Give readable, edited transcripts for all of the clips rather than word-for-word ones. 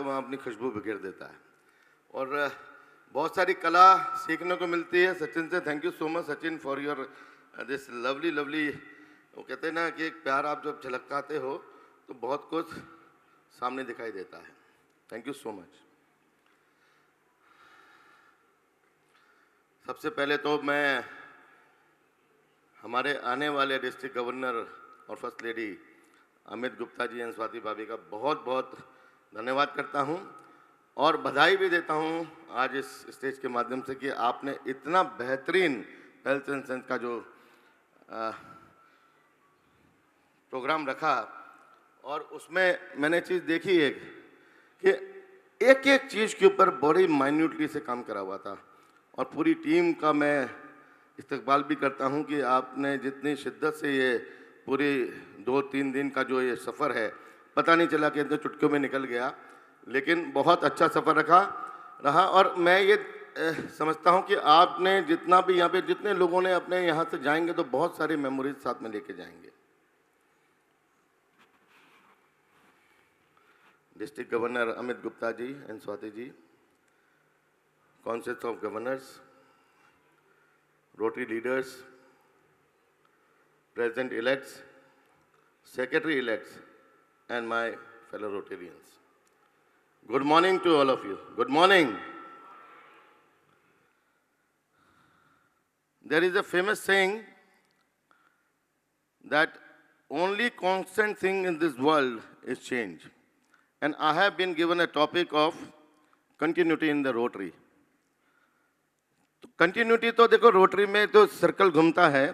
तो वहाँ अपनी खुशबू बिखेर देता है और बहुत सारी कला सीखने को मिलती है सचिन से। Thank you so much Sachin for your this lovely lovely, वो कहते हैं ना कि एक प्यार आप जब झलकाते हो तो बहुत कुछ सामने दिखाई देता है। Thank you so much. सबसे पहले तो मैं हमारे आने वाले डिस्ट्रिक्ट गवर्नर और first lady Amit Gupta ji and Swati भाभी का बहुत बहुत धन्यवाद करता हूं और बधाई भी देता हूं आज इस स्टेज के माध्यम से कि आपने इतना बेहतरीन हेल्थ एंड सेंस का जो प्रोग्राम रखा और उसमें मैंने चीज़ देखी एक कि एक एक चीज़ के ऊपर बड़ी माइन्यूटली से काम करा हुआ था और पूरी टीम का मैं इस्तकबाल भी करता हूं कि आपने जितनी शिद्दत से ये पूरी 2-3 दिन का जो ये सफ़र है, पता नहीं चला कि इतने चुटकियों में निकल गया, लेकिन बहुत अच्छा सफ़र रहा और मैं ये समझता हूं कि आपने जितना भी यहाँ पे जितने लोगों ने अपने यहाँ से जाएंगे तो बहुत सारी मेमोरीज साथ में लेके जाएंगे। District governor Amit Gupta ji and Swati ji, council of governors, Rotary leaders, president elects, secretary elects, and my fellow Rotarians. Good morning to all of you. Good morning. There is a famous saying that only constant thing in this world is change. And I have been given a topic of continuity in the Rotary. Continuity तो देखो rotary में तो circle घूमता है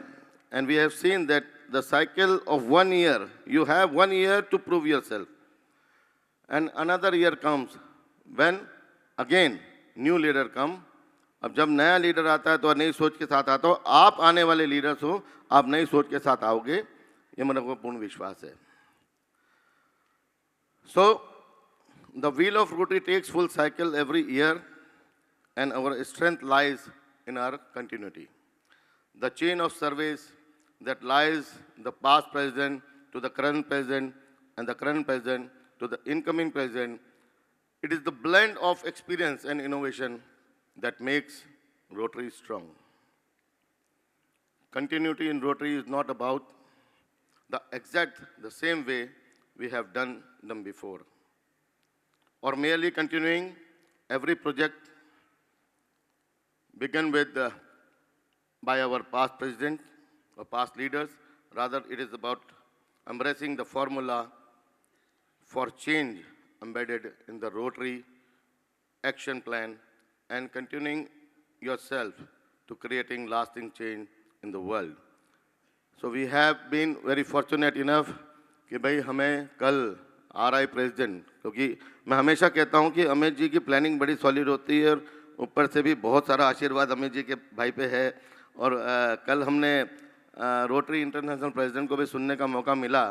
and we have seen that the cycle of 1 year, you have 1 year to prove yourself and another year comes when again new leader come. अब जब नया leader आता है तो नई सोच के साथ आता हो, आप आने वाले लीडर्स हो, आप नई सोच के साथ आओगे, ये मेरे को पूर्ण विश्वास है। So the wheel of Rotary takes full cycle every year and our strength lies in our continuity. The chain of service that lies the past president to the current president and the current president to the incoming president, it is the blend of experience and innovation that makes Rotary strong. Continuity in Rotary is not about the same way we have done them before, or merely continuing every project begun with by our past president or past leaders. Rather, it is about embracing the formula for change embedded in the Rotary action plan and continuing yourself to creating lasting change in the world. So we have been very fortunate enough कि भाई हमें कल RI president, क्योंकि मैं हमेशा कहता हूँ कि अमित जी की प्लानिंग बड़ी सॉलिड होती है और ऊपर से भी बहुत सारा आशीर्वाद अमित जी के भाई पे है और कल हमने रोटरी इंटरनेशनल प्रेसिडेंट को भी सुनने का मौका मिला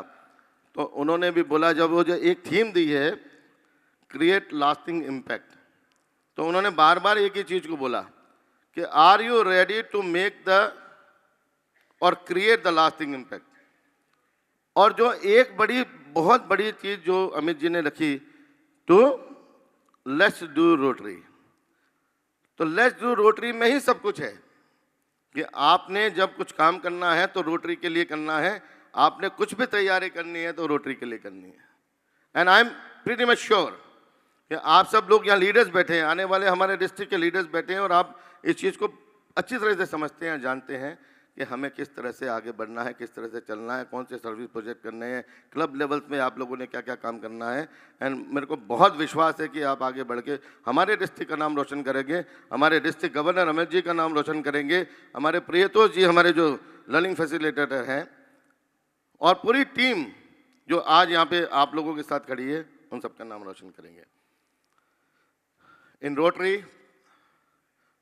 तो उन्होंने भी बोला, जब वो जो एक थीम दी है क्रिएट लास्टिंग इम्पैक्ट, तो उन्होंने बार बार एक ही चीज़ को बोला कि are you ready to make the और क्रिएट द लास्टिंग इम्पैक्ट। और जो एक बहुत बड़ी चीज़ जो अमित जी ने रखी, टू लेट्स डू रोटरी। तो लेट्स डू रोटरी में ही सब कुछ है कि आपने जब कुछ काम करना है तो रोटरी के लिए करना है, आपने कुछ भी तैयारी करनी है तो रोटरी के लिए करनी है। And I am pretty much sure कि आप सब लोग यहाँ लीडर्स बैठे हैं, आने वाले हमारे डिस्ट्रिक्ट के लीडर्स बैठे हैं और आप इस चीज़ को अच्छी तरह से समझते हैं, जानते हैं कि हमें किस तरह से आगे बढ़ना है, किस तरह से चलना है, कौन से सर्विस प्रोजेक्ट करने हैं, क्लब लेवल्स में आप लोगों ने क्या क्या काम करना है। एंड मेरे को बहुत विश्वास है कि आप आगे बढ़ के हमारे डिस्ट्रिक्ट का नाम रोशन करेंगे, हमारे डिस्ट्रिक्ट गवर्नर अमित जी का नाम रोशन करेंगे, हमारे प्रियतोष जी हमारे जो लर्निंग फैसिलिटेटर हैं और पूरी टीम जो आज यहाँ पे आप लोगों के साथ खड़ी है, उन सबका नाम रोशन करेंगे। In Rotary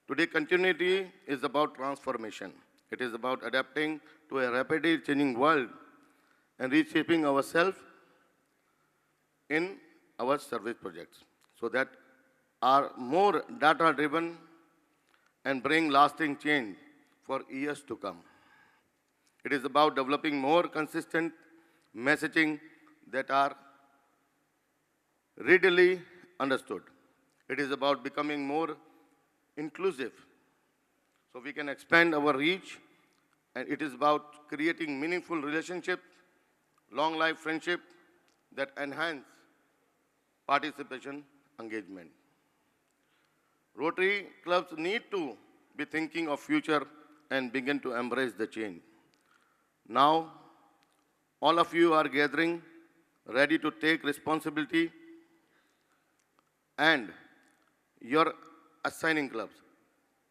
today continuity is about transformation. It is about adapting to a rapidly changing world and reshaping ourselves in our service projects so that are more data-driven and bring lasting change for years to come. It is about developing more consistent messaging that are readily understood. It is about becoming more inclusive so we can expand our reach, and it is about creating meaningful relationships, long life friendship that enhance participation engagement. Rotary clubs need to be thinking of future and begin to embrace the change. Now, all of you are gathering, ready to take responsibility, and you're assigning clubs.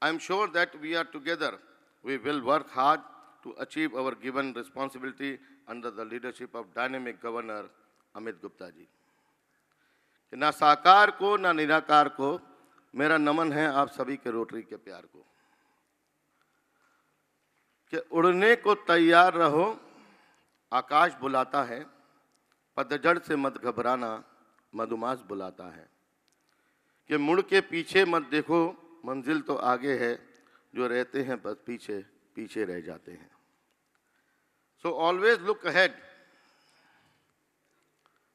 I'm sure that we are together. We will work hard to achieve our given responsibility under the leadership of dynamic governor Amit Gupta ji. कि ना साकार को ना निराकार को मेरा नमन है आप सभी के रोटरी के प्यार को, कि उड़ने को तैयार रहो आकाश बुलाता है, पतझड़ से मत घबराना मधुमास बुलाता है, कि मुड़ के पीछे मत देखो मंजिल तो आगे है, जो रहते हैं बस पीछे पीछे रह जाते हैं. So always look ahead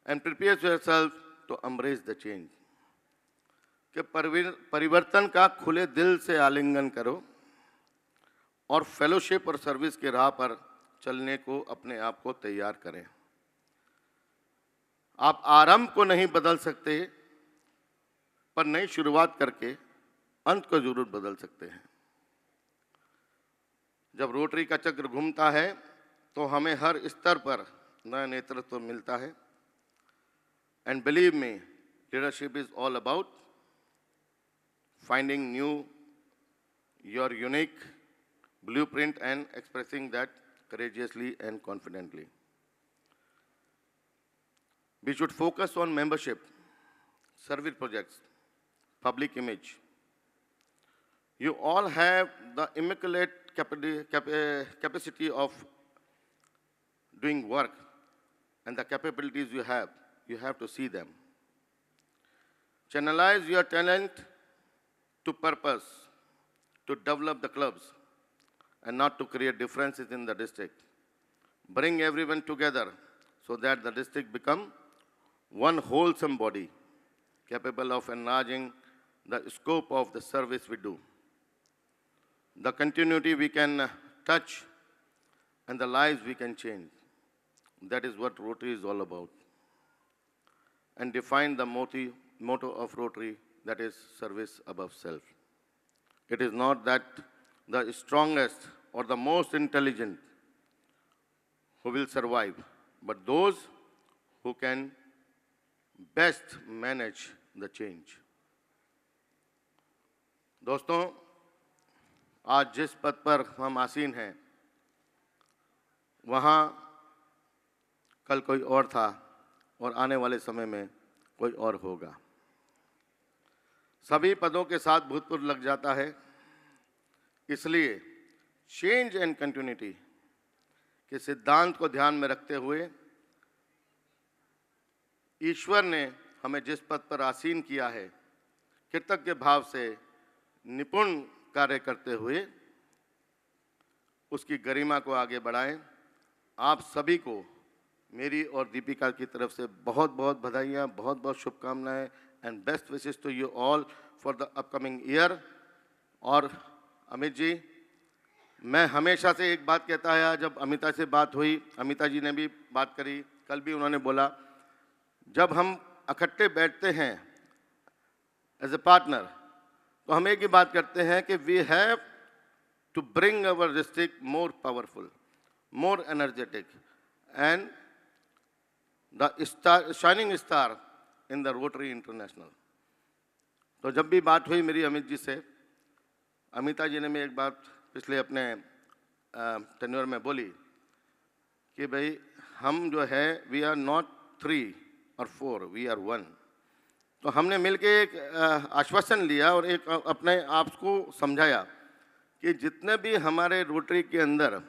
and prepare yourself to embrace the change. कि परिवर्तन का खुले दिल से आलिंगन करो और फेलोशिप और सर्विस के राह पर चलने को अपने आप को तैयार करें. आप आरंभ को नहीं बदल सकते, पर नई शुरुआत करके अंत को जरूर बदल सकते हैं. जब रोटरी का चक्र घूमता है तो हमें हर स्तर पर नया नेतृत्व मिलता है. And believe me, leadership is all about finding your unique blueprint and expressing that courageously and confidently. We should focus on membership, service projects, public image. You all have the immaculate capacity of doing work, and the capabilities you have to see them. Channelize your talent to purpose, to develop the clubs, and not to create differences in the district. Bring everyone together so that the district become one wholesome body, capable of enlarging the scope of the service we do, the continuity we can touch, and the lives we can change. That is what Rotary is all about. And define the motto of Rotary, that is service above self. It is not that the strongest or the most intelligent who will survive, but those who can best manage the change. दोस्तों, आज जिस पद पर हम आसीन हैं, वहाँ कल कोई और था और आने वाले समय में कोई और होगा. सभी पदों के साथ भूतपूर्व लग जाता है, इसलिए चेंज एंड कंटिन्यूटी के सिद्धांत को ध्यान में रखते हुए ईश्वर ने हमें जिस पद पर आसीन किया है, कृतज्ञ भाव से निपुण कार्य करते हुए उसकी गरिमा को आगे बढ़ाएं. आप सभी को मेरी और दीपिका की तरफ से बहुत बहुत बधाइयाँ, बहुत बहुत शुभकामनाएं, and best wishes to you all for the upcoming year. और अमित जी, मैं हमेशा से एक बात कहता है, जब अमिता से बात हुई, अमिता जी ने भी बात करी, कल भी उन्होंने बोला, जब हम इकट्ठे बैठते हैं एज ए पार्टनर, तो हम एक ही बात करते हैं कि we have to bring our district more powerful, more energetic, and the shining star in the Rotary International. तो जब भी बात हुई मेरी अमित जी से, अमिता जी ने मैं एक बात पिछले अपने टेन्योर में बोली कि भाई हम जो है वी आर नॉट 3 और 4, वी आर 1. तो हमने मिलके एक आश्वासन लिया और एक अपने आप को समझाया कि जितने भी हमारे रोटरी के अंदर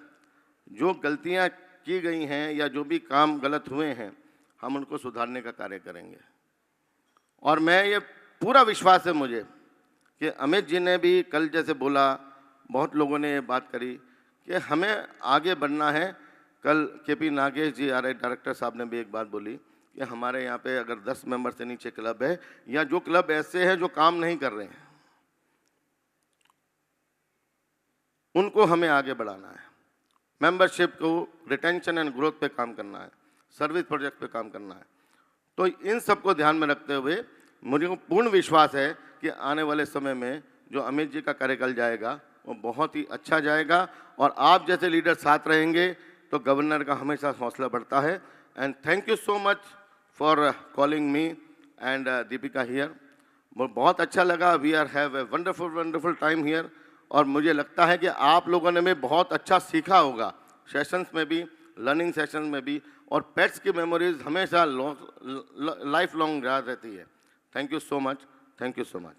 जो गलतियां की गई हैं या जो भी काम गलत हुए हैं, हम उनको सुधारने का कार्य करेंगे. और मैं ये पूरा विश्वास है मुझे कि अमित जी ने भी कल जैसे बोला, बहुत लोगों ने ये बात करी कि हमें आगे बढ़ना है. कल केपी नागेश जी आरआई डायरेक्टर साहब ने भी एक बात बोली कि हमारे यहाँ पे अगर 10 मेंबर से नीचे क्लब है या जो क्लब ऐसे हैं जो काम नहीं कर रहे हैं, उनको हमें आगे बढ़ाना है। मेंबरशिप को रिटेंशन एंड ग्रोथ पे काम करना है, सर्विस प्रोजेक्ट पे काम करना है। तो इन सब को ध्यान में रखते हुए मुझे पूर्ण विश्वास है कि आने वाले समय में जो अमित जी का कार्यकाल जाएगा वो बहुत ही अच्छा जाएगा, और आप जैसे लीडर साथ रहेंगे तो गवर्नर का हमेशा हौसला बढ़ता है। And thank you so much for calling me and Deepika here. बहुत अच्छा लगा। We are have a wonderful time here, और मुझे लगता है कि आप लोगों ने भी बहुत अच्छा सीखा होगा सेशंस में भी, लर्निंग सेशंस में भी, और पेट्स की मेमोरीज हमेशा लाइफ लॉन्ग याद रहती है। Thank you so much, thank you so much.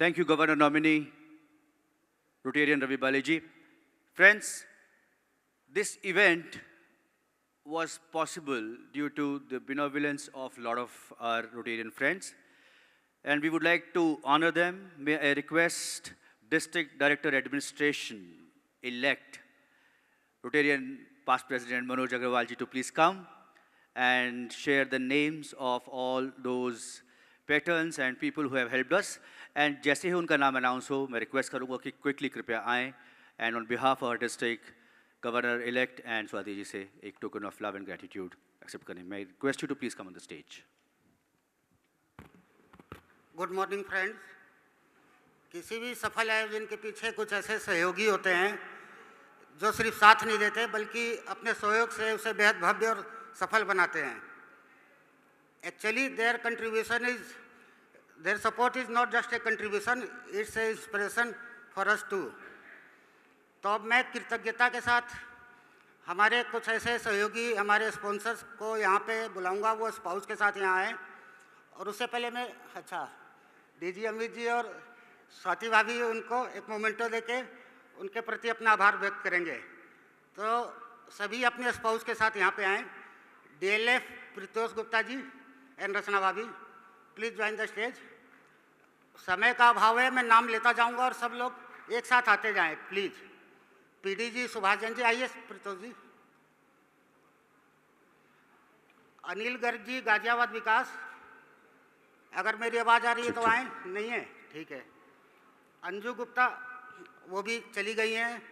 Thank you, Governor nominee Rotarian Ravi Balaji. Friends, this event was possible due to the benevolence of a lot of our Rotarian friends, and we would like to honor them. May I request District Director Administration elect Rotarian past President Manoj Agrawal ji to please come and share the names of all those patrons and people who have helped us. And जैसे ही उनका नाम announce हो, मैं request करूँगा कि quickly कृपया आएँ, and on behalf of our district Governor elect and Swati ji से एक token of love and gratitude accept करें. May I request you to please come on the stage. Good morning friends. किसी भी सफल आयोजन के पीछे कुछ ऐसे सहयोगी होते हैं जो सिर्फ साथ नहीं देते बल्कि अपने सहयोग से उसे बेहद भव्य और सफल बनाते हैं। Actually their support is not just a contribution, it's a inspiration for us too. तो अब मैं कृतज्ञता के साथ हमारे कुछ ऐसे सहयोगी, हमारे स्पॉन्सर्स को यहाँ पे बुलाऊंगा, वो स्पाउस के साथ यहाँ आए। और उससे पहले मैं डीजी अमित जी और स्वाति भाभी उनको एक मोमेंटो देके उनके प्रति अपना आभार व्यक्त करेंगे। तो सभी अपने स्पाउस के साथ यहाँ पे आएँ। डीएलएफ प्रीतोष गुप्ता जी एंड रचना भाभी, प्लीज ज्वाइन द स्टेज। समय का अभाव है, मैं नाम लेता जाऊंगा और सब लोग एक साथ आते जाएं प्लीज। पीडी जी, सुभाष जैन जी, आइए। प्रीतोष जी, अनिल गर्ग जी, गाजियाबाद विकास, अगर मेरी आवाज़ आ रही है तो आएँ, नहीं है ठीक है। अंजू गुप्ता, वो भी चली गई हैं।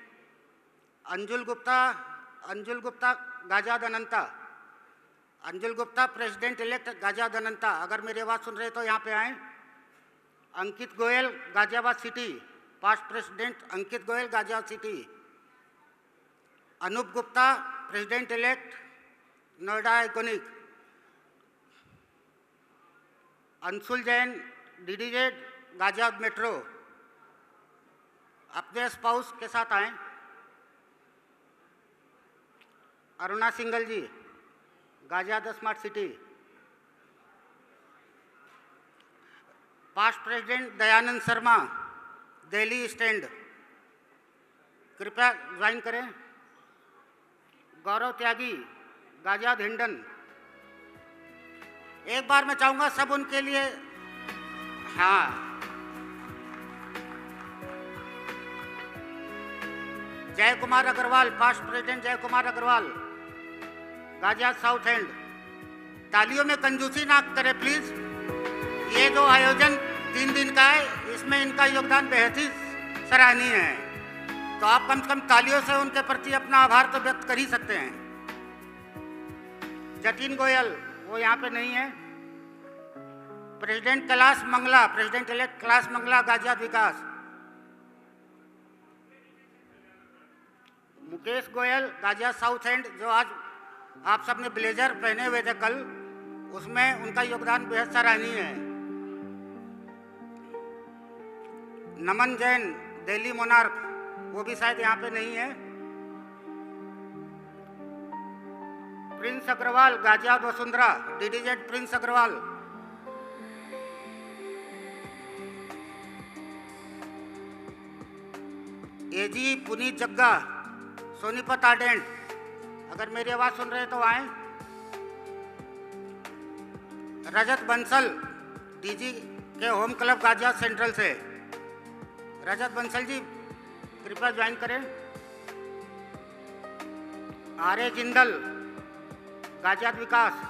अंजुल गुप्ता गाजियाबाद अनंता, अंजुल गुप्ता प्रेसिडेंट इलेक्ट गाजियाबाद अनंता, अगर मेरी आवाज़ सुन रहे तो यहाँ पे आएँ। Ankit Goyal Ghaziabad city, past president Ankit Goyal Ghaziabad city. Anoop Gupta president elect Noida iconic. Anshul Jain DDZ Ghaziabad metro, अपने स्पाउस के साथ आएं। Aruna Singal ji Ghaziabad smart city. Past president Dayanand Sharma Delhi stand, कृपया ज्वाइन करें। गौरव त्यागी गाजियाबाद हिंडन। एक बार मैं चाहूंगा सब उनके लिए, हाँ, जय कुमार अग्रवाल, पास्ट प्रेसिडेंट जय कुमार अग्रवाल गाजियाबाद साउथ एंड। तालियों में कंजूसी ना करें प्लीज। ये जो आयोजन 3 दिन का है, इसमें इनका योगदान बेहद ही सराहनीय है, तो आप कम से कम तालियों से उनके प्रति अपना आभार तो व्यक्त कर ही सकते हैं। जतिन गोयल, वो यहाँ पे नहीं है। President Kailash Mangla, president elect Kailash Mangla Ghaziabad Vikas. Mukesh Goyal Ghaziabad south and, जो आज आप सबने ब्लेजर पहने हुए थे कल, उसमें उनका योगदान बेहद सराहनीय है। नमन जैन दिल्ली मोनार्क, वो भी शायद यहाँ पे नहीं है। Prince Agarwal Ghaziabad Vasundhara, DDZ Prince Agarwal. AG Puneet Jagga Sonipat ardent, अगर मेरी आवाज सुन रहे तो आए। रजत बंसल डीजी के होम क्लब गाजियाबाद सेंट्रल से रजत बंसल जी कृपया ज्वाइन करें। आर्य जिंदल गाजियाबाद विकास।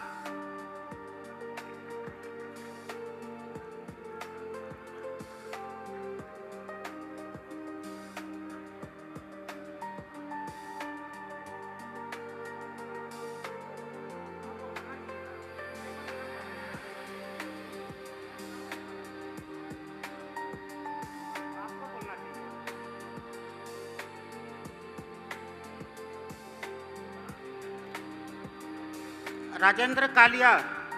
राजेंद्र कालिया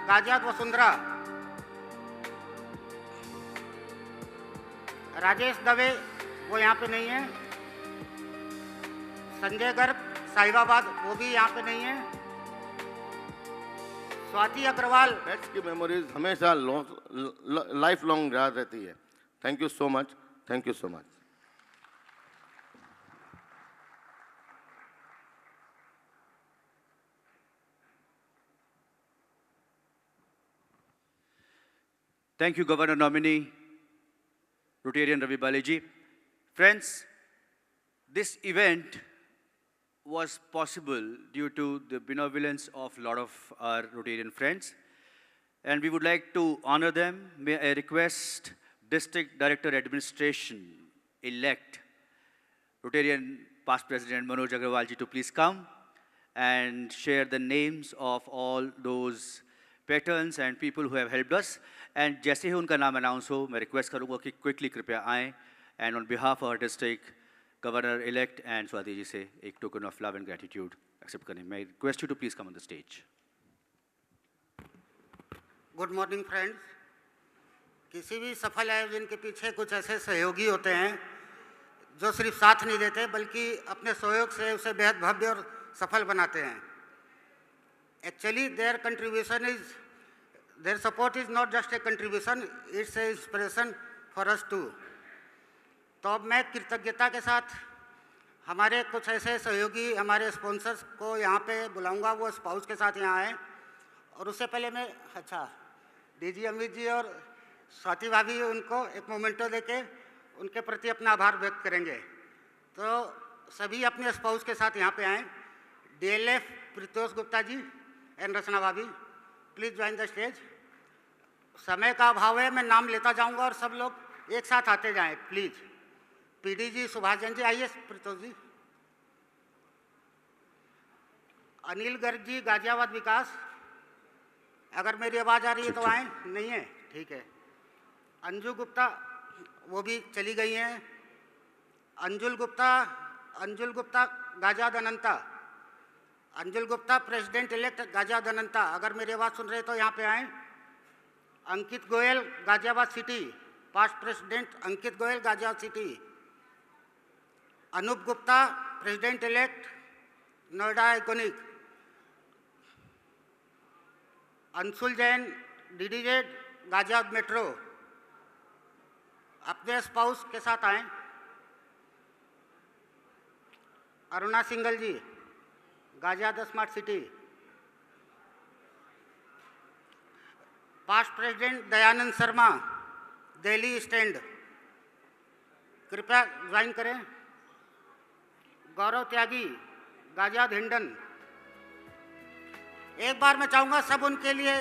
गाजियाबाद वसुंधरा। राजेश दवे वो यहाँ पे नहीं है। संजय गर्ग साहिबाबाद वो भी यहाँ पे नहीं है। स्वाति अग्रवाल। पेट्स की मेमोरीज हमेशा लाइफ लॉन्ग याद रहती है। Thank you so much, thank you so much. Thank you, Governor nominee Rotarian Ravi Balaji. Friends, this event was possible due to the benevolence of a lot of our Rotarian friends, and we would like to honor them. May I request District Director Administration elect Rotarian past President Manoj Agrawal ji to please come and share the names of all those patrons and people who have helped us. And जैसे ही उनका नाम announce हो, मैं request करूंगा कि quickly कृपया आएँ and on behalf of our district governor elect and Swati ji से एक token of love and gratitude accept करें. May I request you to please come on the stage. Good morning friends. किसी भी सफल आयोजन के पीछे कुछ ऐसे सहयोगी होते हैं जो सिर्फ साथ नहीं देते बल्कि अपने सहयोग से उसे बेहद भव्य और सफल बनाते हैं। Actually their support is not just a contribution, it's a inspiration for us too. तो अब मैं कृतज्ञता के साथ हमारे कुछ ऐसे सहयोगी हमारे स्पॉन्सर्स को यहाँ पे बुलाऊंगा, वो स्पाउस के साथ यहाँ आए। और उससे पहले मैं डीजी अमित जी और स्वाति भाभी उनको एक मोमेंटो देके उनके प्रति अपना आभार व्यक्त करेंगे। तो सभी अपने स्पाउस के साथ यहाँ पे आएँ। डीएलएफ प्रीतोष गुप्ता जी एंड रचना भाभी, प्लीज ज्वाइन द स्टेज। समय का अभाव है, मैं नाम लेता जाऊंगा और सब लोग एक साथ आते जाएं प्लीज। पीडी जी, सुभाष जैन जी आइए। प्रीतोष जी। अनिल गर्ग जी गाजियाबाद विकास, अगर मेरी आवाज आ रही है तो आए। नहीं है, ठीक है। अंजू गुप्ता वो भी चली गई हैं। अंजुल गुप्ता गाजियाबाद अनंता। अंजुल गुप्ता प्रेसिडेंट इलेक्ट गाजियाबाद अनंता, अगर मेरी आवाज़ सुन रहे तो यहाँ पे आएँ। Ankit Goyal Ghaziabad city, past president Ankit Goyal Ghaziabad city. Anoop Gupta president elect Noida iconic. Anshul Jain DDZ Ghaziabad metro, अपने स्पाउस के साथ आएँ। Aruna Singal ji Ghaziabad smart city. Past president Dayanand Sharma Delhi stand, कृपया ज्वाइन करें। गौरव त्यागी गाजियाबाद हिंडन। एक बार मैं चाहूंगा सब उनके लिए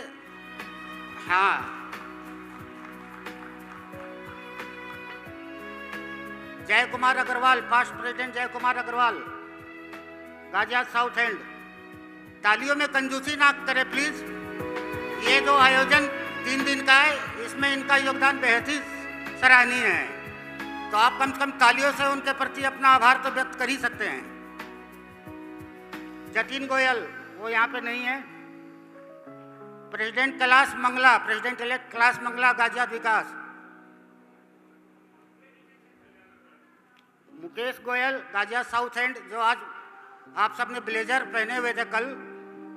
जय कुमार अग्रवाल, पास्ट प्रेसिडेंट जय कुमार अग्रवाल गाजियाबाद साउथ एंड। तालियों में कंजूसी ना करें प्लीज। ये जो आयोजन 3 दिन का है इसमें इनका योगदान बेहद ही सराहनीय है, तो आप कम से कम तालियों से उनके प्रति अपना आभार तो व्यक्त कर ही सकते हैं। जतिन गोयल वो यहाँ पे नहीं है। President Kailash Mangla, president elect Kailash Mangla Ghaziabad Vikas. Mukesh Goyal Ghaziabad south and, जो आज आप सबने ब्लेजर पहने हुए थे कल,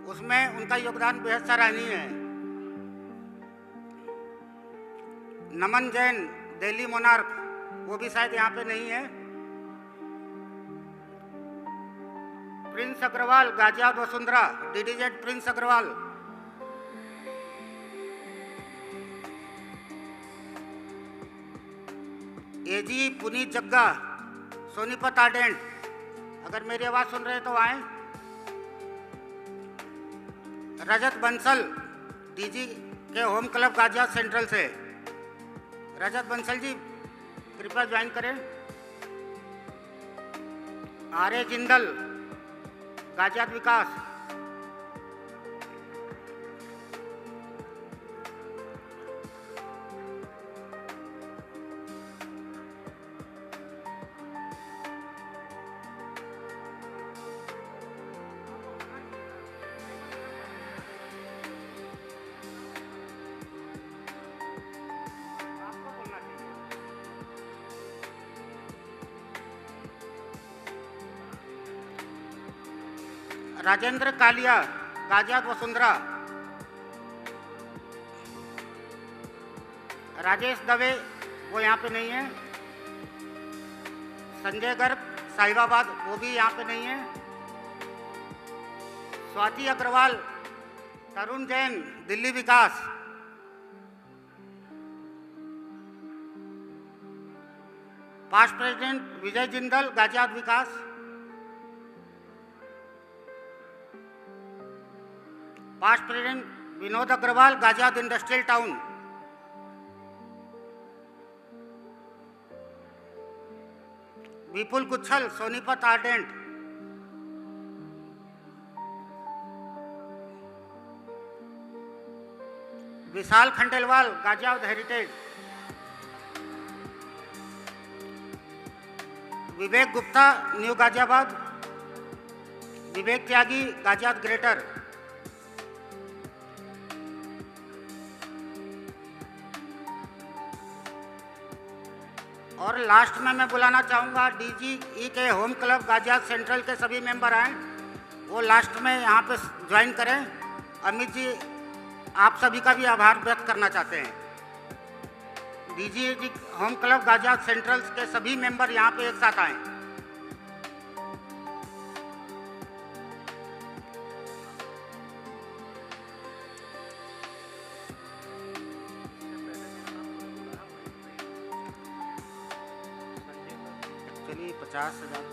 उसमें उनका योगदान बेहद सराहनीय है। नमन जैन दिल्ली मोनार्क, वो भी शायद यहाँ पे नहीं है। Prince Agarwal Ghaziabad Vasundhara, DDZ Prince Agarwal. AG Puneet Jagga, Sonipat ardent, अगर मेरी आवाज़ सुन रहे हैं तो आए। रजत बंसल, डीजी के होम क्लब गाजियाबाद सेंट्रल से। रजत बंसल जी कृपया ज्वाइन करें। आर्य जिंदल, गाजियाबाद विकास। राजेंद्र कालिया, गाजियाबाद वसुंधरा। राजेश दवे, वो यहाँ पे नहीं है। संजय गर्ग, साहिबाबाद, वो भी यहाँ पे नहीं है। Swati Agarwal, Tarun Jain, Delhi Vikas. Past president Vijay Jindal, Ghaziabad Vikas. Past president Vinod Agarwal, Ghaziabad industrial town. Vipul Kuchhal, Sonipat ardent. Vishal Khandelwal, Ghaziabad heritage. Vivek Gupta, new Ghaziabad. Vivek Tyagi, Ghaziabad greater. और लास्ट में मैं बुलाना चाहूँगा डीजी के होम क्लब गाजियाबाद सेंट्रल के सभी मेंबर आए, वो लास्ट में यहाँ पे ज्वाइन करें। अमित जी, आप सभी का भी आभार व्यक्त करना चाहते हैं। DG home club Ghaziabad central के सभी मेंबर यहाँ पे एक साथ आए। चलिए 50,000।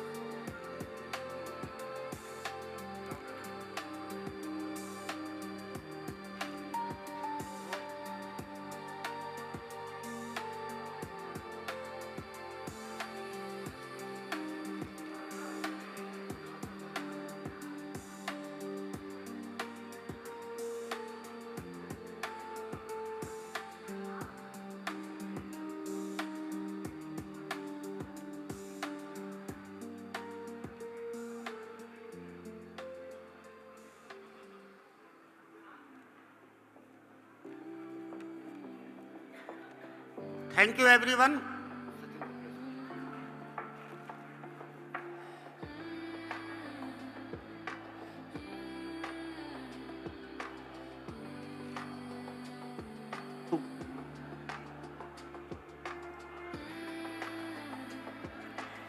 Thank you everyone.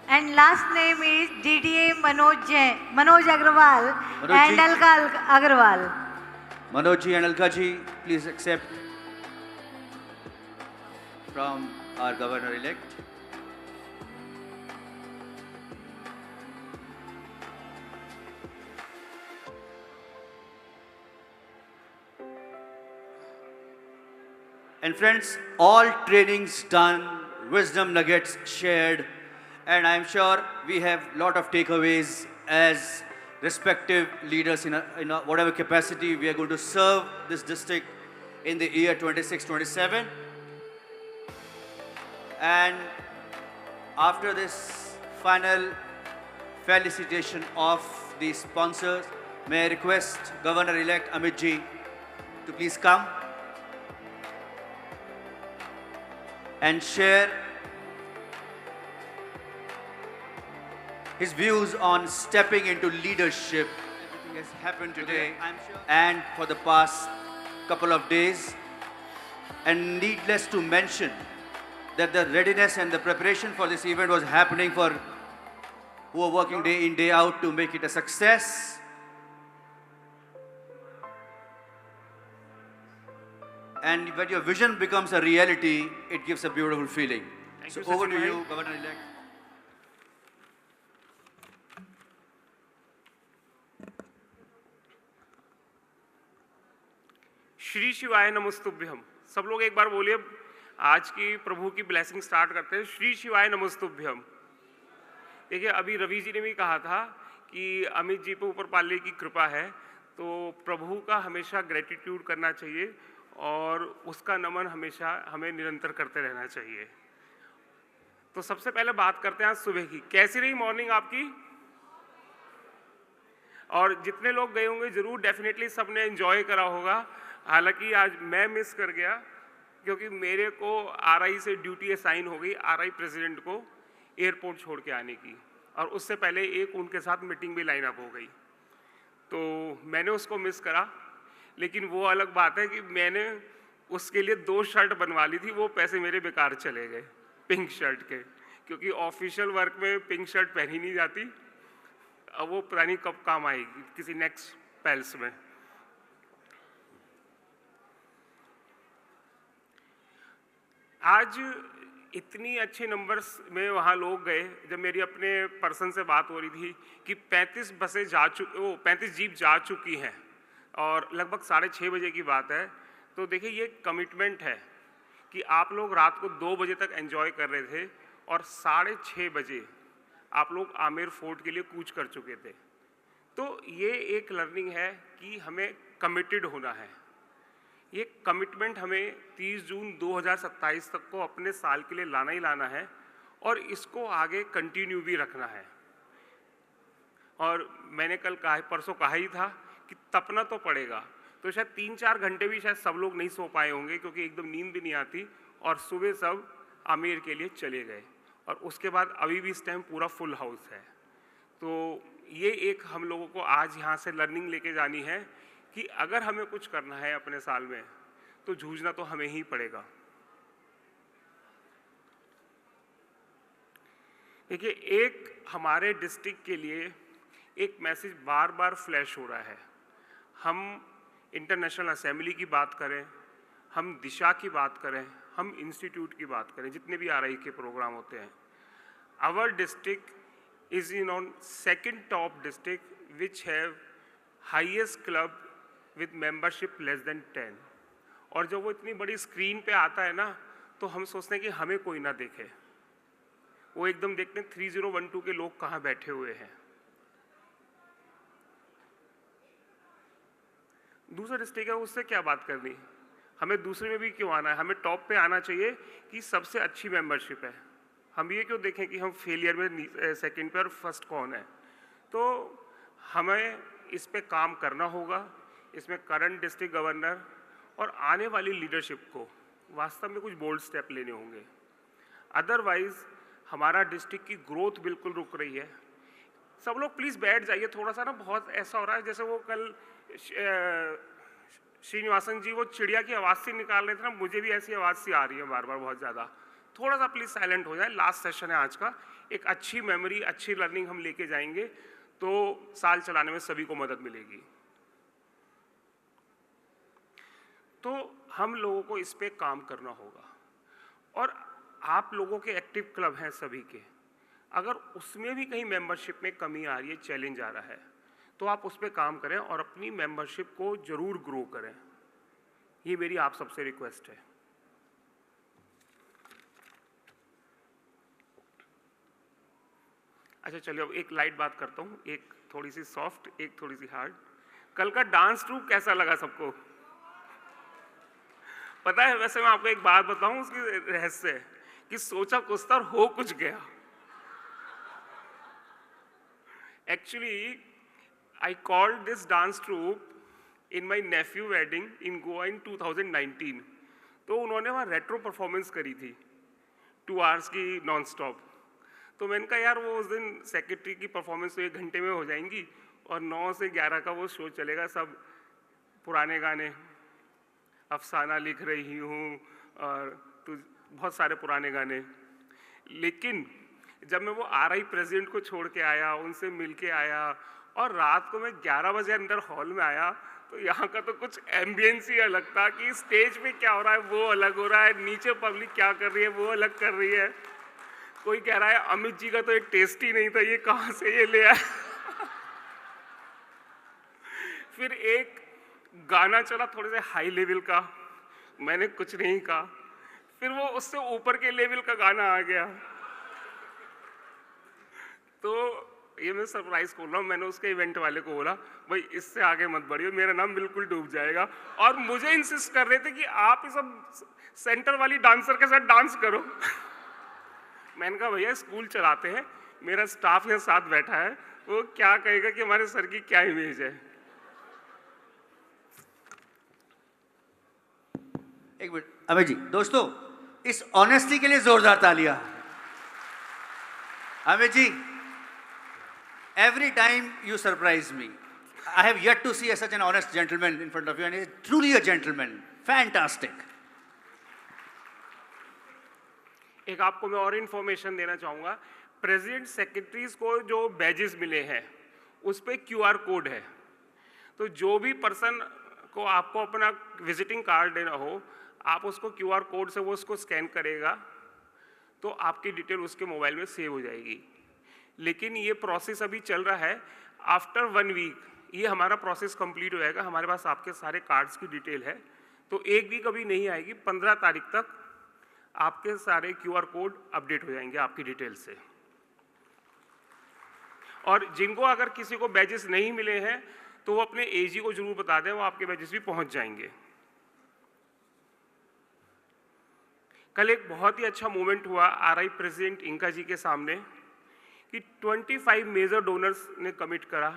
And last name is DDA Manoj Jain, Manoj Agrawal and Alka Agrawal. Manoj ji and Alka ji, please accept from our governor-elect. And friends, all trainings done, wisdom nuggets shared, and I'm sure we have a lot of takeaways as respective leaders in whatever capacity we are going to serve this district in the year 26-27. And after this final felicitation of the sponsors, may I request Governor-elect Amit ji to please come and share his views on stepping into leadership. Everything has happened today, I'm sure, and for the past couple of days. And needless to mention that the readiness and the preparation for this event was happening for who are working day in, day out to make it a success. And when your vision becomes a reality, it gives a beautiful feeling. So you, over Sachin to bhai. you, Governor-elect. Shri शिवाय नमस्तुभ्यम। सब लोग एक बार बोलिए, आज की प्रभु की blessing start करते हैं। श्री शिवाय नमस्तुभ्यम। देखिए, अभी रवि जी ने भी कहा था कि अमित जी पे ऊपर पाले की कृपा है, तो प्रभु का हमेशा ग्रेटिट्यूड करना चाहिए और उसका नमन हमेशा हमें निरंतर करते रहना चाहिए। तो सबसे पहले बात करते हैं आज सुबह की। कैसी रही मॉर्निंग आपकी? और जितने लोग गए होंगे जरूर डेफिनेटली सबने एंजॉय करा होगा। हालांकि आज मैं मिस कर गया क्योंकि मेरे को आरआई से ड्यूटी असाइन हो गई, आरआई प्रेसिडेंट को एयरपोर्ट छोड़ के आने की, और उससे पहले एक उनके साथ मीटिंग भी लाइन अप हो गई, तो मैंने उसको मिस करा। लेकिन वो अलग बात है कि मैंने उसके लिए 2 शर्ट बनवा ली थी, वो पैसे मेरे बेकार चले गए पिंक शर्ट के, क्योंकि ऑफिशियल वर्क में पिंक शर्ट पहनी नहीं जाती। अब वो पता नहीं कब काम आएगी किसी नेक्स्ट पैल्स में। आज इतनी अच्छे नंबर्स में वहाँ लोग गए। जब मेरी अपने पर्सन से बात हो रही थी कि 35 बसें 35 जीप जा चुकी हैं और लगभग 6:30 बजे की बात है, तो देखिए ये कमिटमेंट है कि आप लोग रात को 2 बजे तक एंजॉय कर रहे थे और 6:30 बजे आप लोग आमेर फोर्ट के लिए कूच कर चुके थे। तो ये एक लर्निंग है कि हमें कमिटेड होना है। ये कमिटमेंट हमें 30 जून 2027 तक को अपने साल के लिए लाना ही लाना है और इसको आगे कंटिन्यू भी रखना है। और मैंने कल परसों कहा ही था कि तपना तो पड़ेगा, तो शायद 3-4 घंटे भी शायद सब लोग नहीं सो पाए होंगे क्योंकि एकदम नींद भी नहीं आती, और सुबह सब आमेर के लिए चले गए और उसके बाद अभी भी इस टाइम पूरा फुल हाउस है। तो ये एक हम लोगों को आज यहाँ से लर्निंग लेके जानी है कि अगर हमें कुछ करना है अपने साल में तो जूझना तो हमें ही पड़ेगा। देखिए, एक हमारे डिस्ट्रिक्ट के लिए एक मैसेज बार बार फ्लैश हो रहा है। हम इंटरनेशनल असेंबली की बात करें, हम दिशा की बात करें, हम इंस्टीट्यूट की बात करें, जितने भी आरआई के प्रोग्राम होते हैं, our district is in on second top district which have highest club with membership less than 10। और जब वो इतनी बड़ी स्क्रीन पे आता है ना, तो हम सोचते हैं कि हमें कोई ना देखे, वो एकदम देखते हैं 3012 के लोग कहाँ बैठे हुए हैं। दूसरा डिस्ट्रिक्ट है, उससे क्या बात करनी, हमें दूसरे में भी क्यों आना है, हमें टॉप पे आना चाहिए कि सबसे अच्छी मेंबरशिप है। हम ये क्यों देखें कि हम फेलियर में सेकंड पे और फर्स्ट कौन है। तो हमें इस पे काम करना होगा। इसमें करंट डिस्ट्रिक्ट गवर्नर और आने वाली लीडरशिप को वास्तव में कुछ बोल्ड स्टेप लेने होंगे, अदरवाइज हमारा डिस्ट्रिक्ट की ग्रोथ बिल्कुल रुक रही है। सब लोग प्लीज़ बैठ जाइए, थोड़ा सा ना बहुत ऐसा हो रहा है जैसे वो कल श्रीनिवासन जी वो चिड़िया की आवाज़ से निकाल रहे थे ना, मुझे भी ऐसी आवाज़ सी आ रही है बार बार बहुत ज़्यादा। थोड़ा सा प्लीज़ साइलेंट हो जाए। लास्ट सेशन है आज का, एक अच्छी मेमोरी, अच्छी लर्निंग हम लेके जाएंगे तो साल चलाने में सभी को मदद मिलेगी। तो हम लोगों को इस पे काम करना होगा, और आप लोगों के एक्टिव क्लब हैं सभी के, अगर उसमें भी कहीं मेंबरशिप में कमी आ रही है, चैलेंज आ रहा है, तो आप उस पर काम करें और अपनी मेंबरशिप को जरूर ग्रो करें। ये मेरी आप सबसे रिक्वेस्ट है। अच्छा चलिए, अब एक लाइट बात करता हूँ, एक थोड़ी सी सॉफ्ट, एक थोड़ी सी हार्ड। कल का डांस ट्रूप कैसा लगा सबको? पता है, वैसे मैं आपको एक बात बताऊं, उसकी रहस्य है कि सोचा कुछ था और हो कुछ गया। Actually I called this dance troupe in my nephew wedding in Goa in 2019. तो उन्होंने वहाँ रेट्रो परफॉर्मेंस करी थी 2 आवर्स की नॉन स्टॉप। तो मैंने कहा यार वो उस दिन सेक्रेटरी की परफॉर्मेंस तो 1 घंटे में हो जाएंगी और 9 से 11 का वो शो चलेगा, सब पुराने गाने, अफसाना लिख रही हूँ और तो बहुत सारे पुराने गाने। लेकिन जब मैं वो आरआई प्रेसिडेंट को छोड़ के आया, उनसे मिल के आया, और रात को मैं 11 बजे अंदर हॉल में आया, तो यहाँ का तो कुछ एम्बियंस ही अलग था कि स्टेज पे क्या हो रहा है वो अलग हो रहा है, नीचे पब्लिक क्या कर रही है वो अलग कर रही है। कोई कह रहा है अमित जी का तो एक टेस्ट ही नहीं था, ये कहाँ से ये ले आया। फिर एक गाना चला थोड़े से हाई लेवल का, मैंने कुछ नहीं कहा, फिर वो उससे ऊपर के लेवल का गाना आ गया। तो ये मैं सरप्राइज खोल रहा हूँ, मैंने उसके इवेंट वाले को बोला भाई इससे आगे मत बढ़ियो, मेरा नाम बिल्कुल डूब जाएगा। और मुझे इंसिस्ट कर रहे थे कि आप इस सब सेंटर वाली डांसर के साथ डांस करो। मैंने कहा भैया स्कूल चलाते हैं, मेरा स्टाफ यहाँ साथ बैठा है, वो क्या कहेगा कि हमारे सर की क्या इमेज है। एक मिनट अमित जी, दोस्तों इस ऑनेस्टी के लिए जोरदार तालियां। Amit ji, every time you surprise me. I have yet to see such an honest gentleman in front of you, and he is truly a gentleman. Fantastic. एक आपको मैं और इन्फॉर्मेशन देना चाहूँगा, प्रेसिडेंट सेक्रेटरीज को जो बैजेस मिले हैं उस पर QR कोड है, तो जो भी पर्सन को आपको अपना विजिटिंग कार्ड देना हो, आप उसको QR कोड से वो उसको स्कैन करेगा तो आपकी डिटेल उसके मोबाइल में सेव हो जाएगी। लेकिन ये प्रोसेस अभी चल रहा है, आफ्टर 1 वीक ये हमारा प्रोसेस कंप्लीट हो जाएगा, हमारे पास आपके सारे कार्ड्स की डिटेल है, तो 1 वीक अभी नहीं आएगी, 15 तारीख तक आपके सारे QR कोड अपडेट हो जाएंगे आपकी डिटेल से। और जिनको अगर किसी को बैजेस नहीं मिले हैं तो वो अपने AG को जरूर बता दें, वो आपके बैजेस भी पहुंच जाएंगे। कल एक बहुत ही अच्छा मोमेंट हुआ RI प्रेसिडेंट इंका जी के सामने कि 25 मेजर डोनर्स ने कमिट करा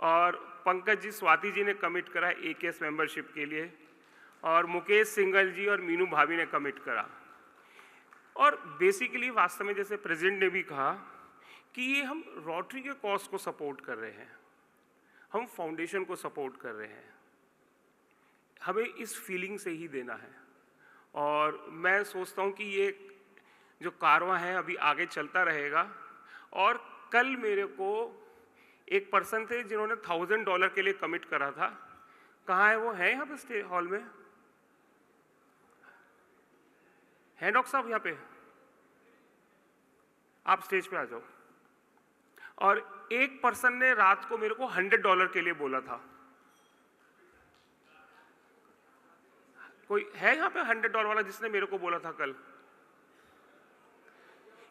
और पंकज जी, स्वाति जी ने कमिट करा AKS मेंबरशिप के लिए, और मुकेश सिंघल जी और मीनू भाभी ने कमिट करा। और बेसिकली वास्तव में जैसे प्रेसिडेंट ने भी कहा कि ये हम रोटरी के कॉज को सपोर्ट कर रहे हैं, हम फाउंडेशन को सपोर्ट कर रहे हैं, हमें इस फीलिंग से ही देना है। और मैं सोचता हूँ कि ये जो कारवां है अभी आगे चलता रहेगा। और कल मेरे को एक पर्सन थे जिन्होंने $1000 के लिए कमिट करा था, कहाँ है वो? है यहाँ पे स्टे हॉल में है डॉक्टर साहब? यहाँ पे आप स्टेज पे आ जाओ। और एक पर्सन ने रात को मेरे को $100 के लिए बोला था। कोई है यहाँ पे $100 वाला जिसने मेरे को बोला था कल?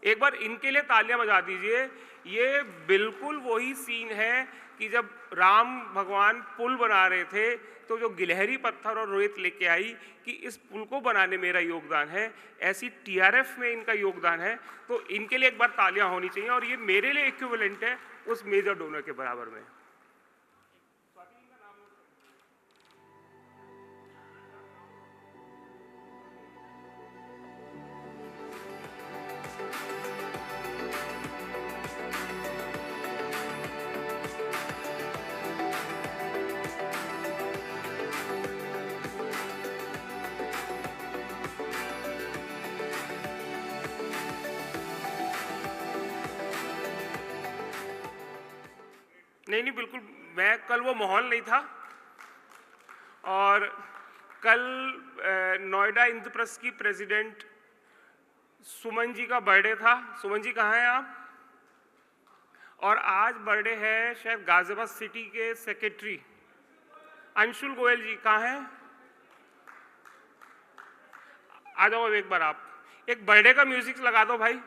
एक बार इनके लिए तालियां बजा दीजिए। ये बिल्कुल वही सीन है कि जब राम भगवान पुल बना रहे थे तो जो गिलहरी पत्थर और रेत लेके आई कि इस पुल को बनाने मेरा योगदान है, ऐसी TRF में इनका योगदान है, तो इनके लिए एक बार तालियां होनी चाहिए। और ये मेरे लिए इक्विवेलेंट है उस मेजर डोनर के बराबर में। नहीं बिल्कुल, मैं कल वो माहौल नहीं था। और कल नोएडा इंद्रप्रस्थ की प्रेसिडेंट सुमन जी का बर्थडे था। सुमन जी कहाँ हैं आप? और आज बर्थडे है शायद गाजियाबाद सिटी के सेक्रेटरी अंशुल गोयल जी, कहाँ हैं? आ जाओ एक बार, आप एक बर्थडे का म्यूजिक लगा दो भाई।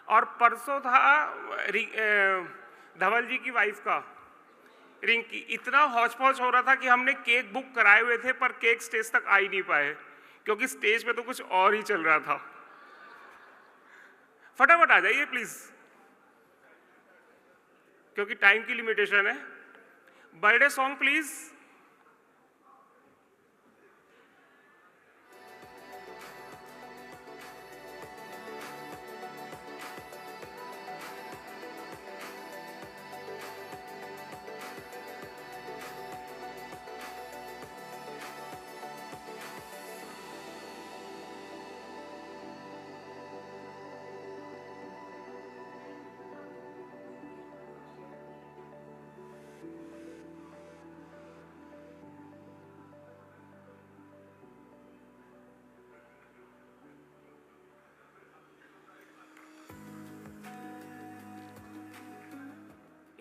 और परसों था धवल जी की वाइफ का रिंकी। इतना हौच पौच हो रहा था कि हमने केक बुक कराए हुए थे पर केक स्टेज तक आ ही नहीं पाए क्योंकि स्टेज पे तो कुछ और ही चल रहा था। फटाफट आ जाइए प्लीज, क्योंकि टाइम की लिमिटेशन है। Birthday song please.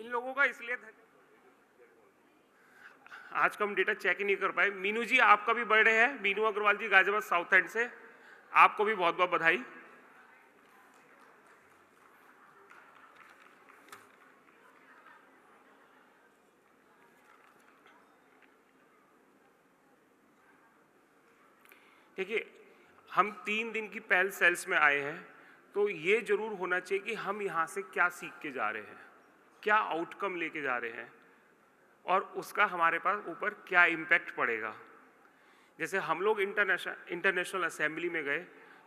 इन लोगों का इसलिए था, आज का हम डेटा चेक ही नहीं कर पाए। मीनू जी आपका भी बर्थडे है, मीनू अग्रवाल जी गाजियाबाद साउथ एंड से, आपको भी बहुत बहुत बधाई। देखिए, हम 3 दिन की पहल सेल्स में आए हैं, तो ये जरूर होना चाहिए कि हम यहाँ से क्या सीख के जा रहे हैं, क्या आउटकम लेके जा रहे हैं और उसका हमारे पास ऊपर क्या इम्पैक्ट पड़ेगा। जैसे हम लोग इंटरनेशनल असेंबली में गए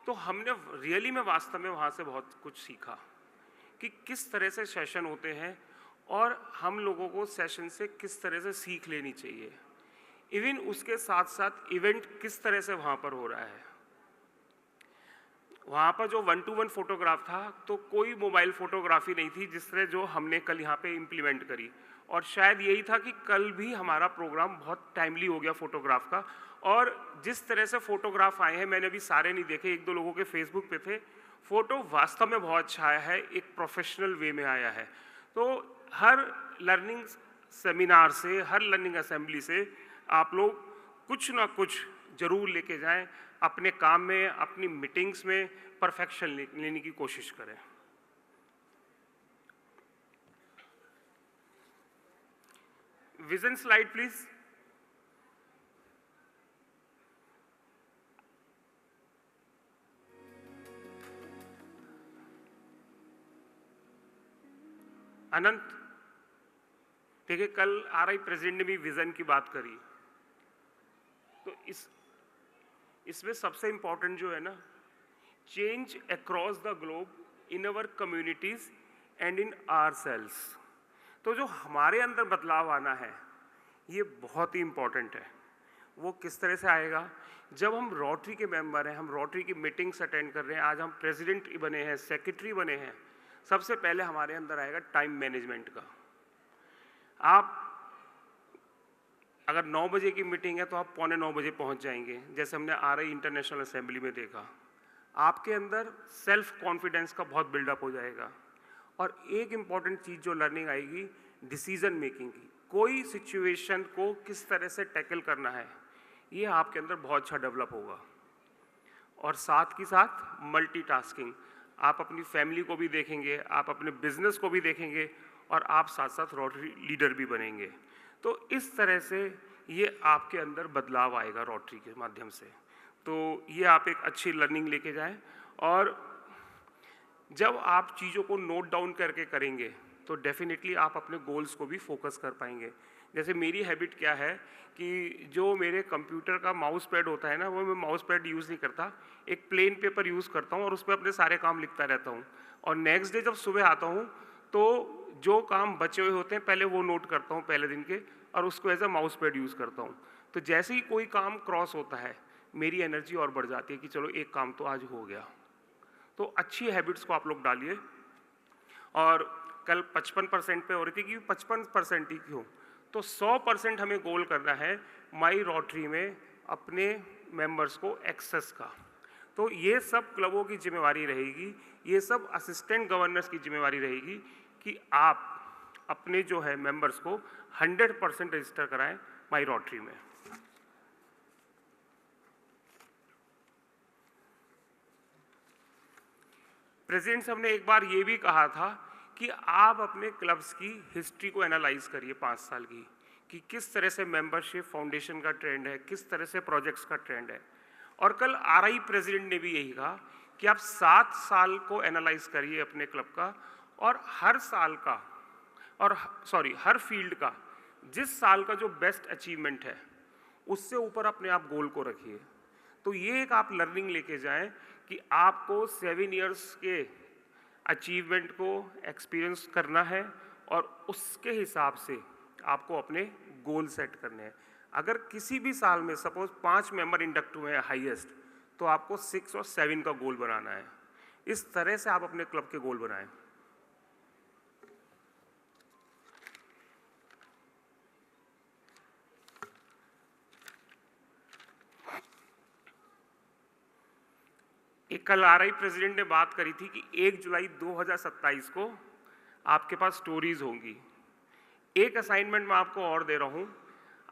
तो हमने रियली में वास्तव में वहाँ से बहुत कुछ सीखा कि किस तरह से सेशन होते हैं और हम लोगों को सेशन से किस तरह से सीख लेनी चाहिए। इवन उसके साथ साथ इवेंट किस तरह से वहाँ पर हो रहा है। वहाँ पर जो 1-to-1 फोटोग्राफ था तो कोई मोबाइल फोटोग्राफी नहीं थी जिस तरह जो हमने कल यहाँ पे इम्प्लीमेंट करी, और शायद यही था कि कल भी हमारा प्रोग्राम बहुत टाइमली हो गया फोटोग्राफ का। और जिस तरह से फोटोग्राफ आए हैं, मैंने अभी सारे नहीं देखे, 1-2 लोगों के फेसबुक पे थे, फोटो वास्तव में बहुत अच्छा आया है, एक प्रोफेशनल वे में आया है। तो हर लर्निंग सेमिनार से, हर लर्निंग असेंबली से आप लोग कुछ ना कुछ जरूर लेके जाएं, अपने काम में, अपनी मीटिंग्स में परफेक्शन लेने की कोशिश करें। Vision slide please. अनंत, देखिए कल आरआई प्रेसिडेंट ने भी विजन की बात करी, तो इसमें सबसे इंपॉर्टेंट जो है ना, change across the globe in our communities and in our selves. तो जो हमारे अंदर बदलाव आना है ये बहुत ही इंपॉर्टेंट है। वो किस तरह से आएगा? जब हम रोटरी के मेंबर हैं, हम रोटरी की मीटिंग्स अटेंड कर रहे हैं, आज हम प्रेसिडेंट बने हैं, सेक्रेटरी बने हैं, सबसे पहले हमारे अंदर आएगा टाइम मैनेजमेंट का। आप अगर 9 बजे की मीटिंग है तो आप 8:45 बजे पहुंच जाएंगे, जैसे हमने आरआई इंटरनेशनल असेंबली में देखा। आपके अंदर सेल्फ कॉन्फिडेंस का बहुत बिल्डअप हो जाएगा। और एक इम्पॉर्टेंट चीज़ जो लर्निंग आएगी, डिसीजन मेकिंग की। कोई सिचुएशन को किस तरह से टैकल करना है, ये आपके अंदर बहुत अच्छा डेवलप होगा। और साथ ही साथ मल्टीटास्किंग, आप अपनी फैमिली को भी देखेंगे, आप अपने बिजनेस को भी देखेंगे और आप साथ साथ रोटरी लीडर भी बनेंगे। तो इस तरह से ये आपके अंदर बदलाव आएगा रोटरी के माध्यम से। तो ये आप एक अच्छी लर्निंग लेके जाएं, और जब आप चीज़ों को नोट डाउन करके करेंगे तो डेफिनेटली आप अपने गोल्स को भी फोकस कर पाएंगे। जैसे मेरी हैबिट क्या है कि जो मेरे कंप्यूटर का माउस पैड होता है ना, वो मैं माउस पैड यूज़ नहीं करता, एक प्लेन पेपर यूज़ करता हूँ और उस पर अपने सारे काम लिखता रहता हूँ। और नेक्स्ट डे जब सुबह आता हूँ तो जो काम बचे हुए होते हैं पहले वो नोट करता हूँ पहले दिन के, और उसको as a mouse pad use करता हूँ। तो जैसे ही कोई काम क्रॉस होता है मेरी एनर्जी और बढ़ जाती है कि चलो एक काम तो आज हो गया। तो अच्छी हैबिट्स को आप लोग डालिए। और कल 55% पे हो रही थी कि 55% ही क्यों, तो 100% हमें गोल करना है माई रोटरी में अपने मेंबर्स को एक्सेस का। तो ये सब क्लबों की जिम्मेवारी रहेगी, ये सब असिस्टेंट गवर्नर्स की जिम्मेवारी रहेगी कि आप अपने जो है मेंबर्स को 100% रजिस्टर कराएं माई रोटरी में। प्रेसिडेंट साहब ने एक बार ये भी कहा था कि आप अपने क्लब्स की हिस्ट्री को एनालाइज करिए 5 साल की, कि किस तरह से मेंबरशिप फाउंडेशन का ट्रेंड है, किस तरह से प्रोजेक्ट्स का ट्रेंड है। और कल आरआई प्रेसिडेंट ने भी यही कहा कि आप 7 साल को एनालाइज करिए अपने क्लब का, और हर साल का हर फील्ड का जिस साल का जो बेस्ट अचीवमेंट है उससे ऊपर अपने आप गोल को रखिए। तो ये एक आप लर्निंग लेके जाएं कि आपको 7 इयर्स के अचीवमेंट को एक्सपीरियंस करना है और उसके हिसाब से आपको अपने गोल सेट करने हैं। अगर किसी भी साल में सपोज 5 मेंबर इंडक्ट हुए हैं हाईएस्ट, तो आपको 6 और 7 का गोल बनाना है। इस तरह से आप अपने क्लब के गोल बनाएं। एक कल आरआई प्रेसिडेंट ने बात करी थी कि 1 जुलाई 2027 को आपके पास स्टोरीज होंगी। एक असाइनमेंट मैं आपको और दे रहा हूं,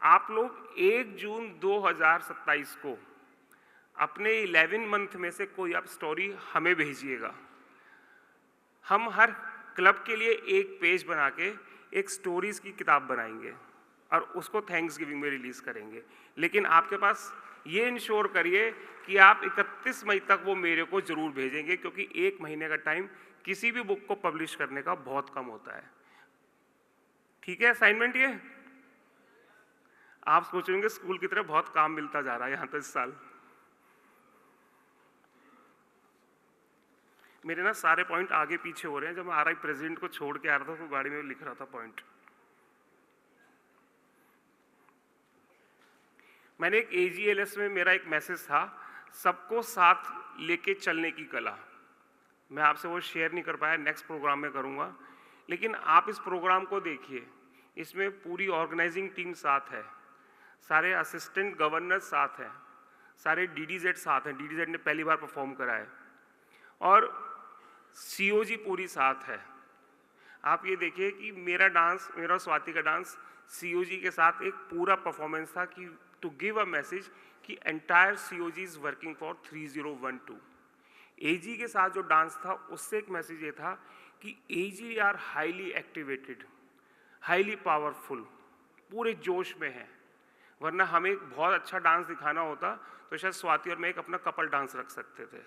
आप लोग 1 जून 2027 को अपने 11 मंथ में से कोई आप स्टोरी हमें भेजिएगा। हम हर क्लब के लिए एक पेज बना के एक स्टोरीज की किताब बनाएंगे और उसको थैंक्स गिविंग में रिलीज करेंगे। लेकिन आपके पास ये इंश्योर करिए कि आप 31 मई तक वो मेरे को जरूर भेजेंगे, क्योंकि 1 महीने का टाइम किसी भी बुक को पब्लिश करने का बहुत कम होता है। ठीक है असाइनमेंट ये? आप सोचेंगे स्कूल की तरह बहुत काम मिलता जा रहा है यहां तो इस साल। मेरे ना सारे पॉइंट आगे पीछे हो रहे हैं। जब मैं RI प्रेसिडेंट को छोड़ के आ रहा था तो गाड़ी में लिख रहा था पॉइंट। मैंने एक AGLS में मेरा एक मैसेज था, सबको साथ लेके चलने की कला। मैं आपसे वो शेयर नहीं कर पाया, नेक्स्ट प्रोग्राम में करूंगा। लेकिन आप इस प्रोग्राम को देखिए, इसमें पूरी ऑर्गेनाइजिंग टीम साथ है, सारे असिस्टेंट गवर्नर साथ हैं, सारे DDZ साथ हैं। DDZ ने पहली बार परफॉर्म करा है और COG पूरी साथ है। आप ये देखिए कि मेरा डांस, मेरा स्वाति का डांस COG के साथ एक पूरा परफॉर्मेंस था कि टू गिव अ मैसेज कि entire COG is working for 3012। AG के साथ जो डांस था उससे एक मैसेज ये था कि AG are highly activated, highly powerful, पूरे जोश में है। वरना हमें एक बहुत अच्छा डांस दिखाना होता तो शायद स्वाति और मैं एक अपना कपल डांस रख सकते थे।